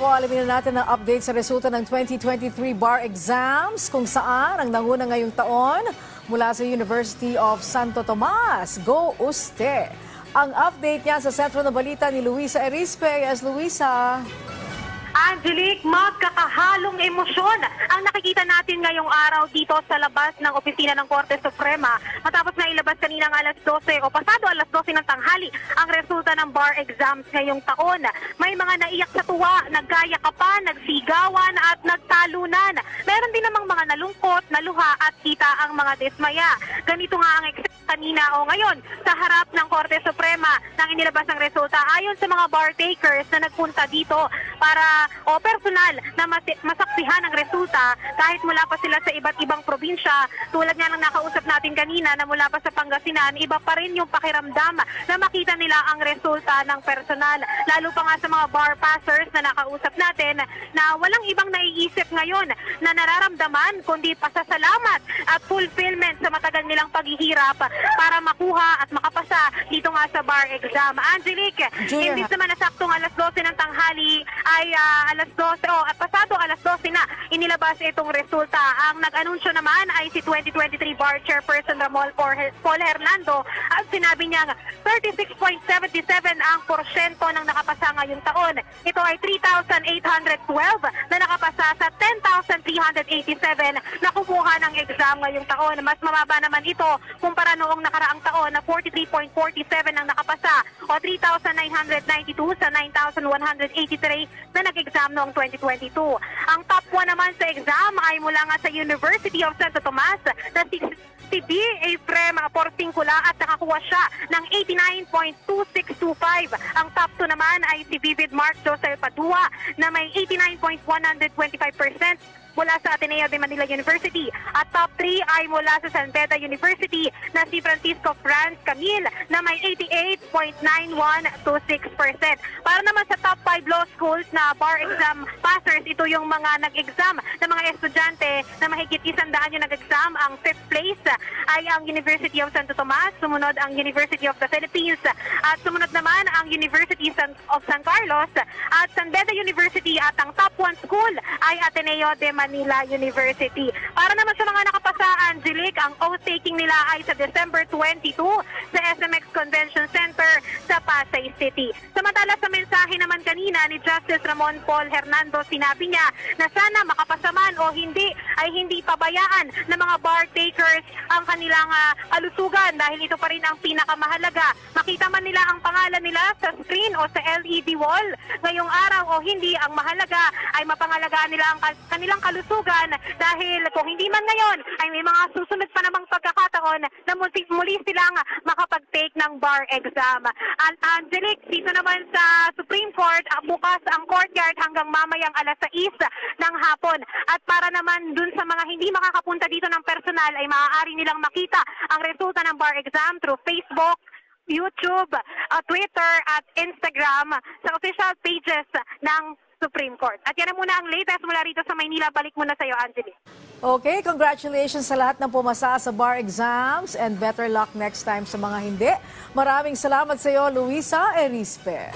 Po, alamin na natin ang update sa resulta ng 2023 bar exams kung saan ang nanguna ngayong taon mula sa University of Santo Tomas. Go Uste! Ang update niya sa sentro ng balita ni Luisa Erispe. Yes, Luisa. Angelique, magkakahalong emosyon ang nakikita natin ngayong araw dito sa labas ng opisina ng Korte Suprema matapos na ilabas kaninang alas 12 o pasado alas 12 ng tanghali ang resulta ng bar exams ngayong taon. May mga naiyak sa tuwa, nagkayakapan, nagsigawan at nagtalunan. Meron din namang mga nalungkot, naluha at kita ang mga dismaya. Ganito nga ang kanina o ngayon sa harap ng Korte Suprema nang inilabas ang resulta ayon sa mga bar takers na nagpunta dito para personal na masaksihan ang resulta kahit mula pa sila sa iba't ibang probinsya. Tulad nga ng nakausap natin kanina na mula pa sa Pangasinan, iba pa rin yung pakiramdam na makita nila ang resulta ng personal. Lalo pa nga sa mga bar passers na nakausap natin na walang ibang naiisip ngayon na nararamdaman kundi pasasalamat at fulfillment sa matagal nilang paghihirap para makuha at makapasa dito nga sa bar exam. Angelique, imbis naman na saktong alas 12 ng tanghali ay alas 12 at pasado alas 12 na inilabas itong resulta. Ang nag-anunsyo naman ay si 2023 Bar Chairperson Ramon Paul Hernando at sinabi niyang 36.77 ang porsyento ng nakapasa ngayong taon. Ito ay 3,812 na nakapasa sa 10,387 na kumuha ng exam ngayong taon. Mas mababa naman ito kumpara noong nakaraang taon na 43.47 ang nakapasa o 3,992 sa 9,183 na nag-exam noong 2022. Ang top 1 naman sa exam ay mula nga sa University of Santo Tomas na si B. Efrem Porcincula at nakakuha siya ng 89.2625. Ang top 2 naman ay si Vivid Mark Joseph Padua na may 89.125% mula sa Ateneo de Manila University. At top 3 ay mula sa San Beda University na si Francisco Franz Camille na may 88.9126%. Para naman sa top 5 law schools na bar exam passers, ito yung mga nag-exam na mga estudyante na mahigit 100 yung nag-exam. Ang 5th place ay ang University of Santo Tomas, sumunod ang University of the Philippines, at sumunod naman ang University of San Carlos at San Beda University, at ang top 1 school ay Ateneo de Manila University. Para naman sa mga nakapasa, Angelique, ang oath-taking nila ay sa December 22 sa SMX Convention Center sa Pasay City. Samantala sa mensahe naman kanina ni Justice Ramon Paul Hernando, sinabi niya na sana makapasa man o hindi ay hindi pabayaan ng mga bar takers ang kanilang kalusugan dahil ito pa rin ang pinakamahalaga. Makita man nila ang pangalan nila sa screen o sa LED wall ngayong araw o hindi, ang mahalaga ay mapangalagaan nila ang kanilang kalusugan dahil kung hindi man ngayon ay may mga susunod pa namang pagkakataon na muli silang makapag-take ng bar exam. At Angelique, dito naman sa Supreme Court, bukas ang courtyard hanggang mamayang alas 6 ng hapon. At para naman dun sa mga hindi makakapunta dito ng personal ay maaari nilang makita ang resulta ng bar exam through Facebook, YouTube, Twitter at Instagram sa official pages ng Supreme Court. At yan na muna ang latest mula rito sa Maynila. Balik muna sa iyo, Angelique. Okay, congratulations sa lahat ng pumasa sa bar exams and better luck next time sa mga hindi. Maraming salamat sa iyo, Luisa Erispe.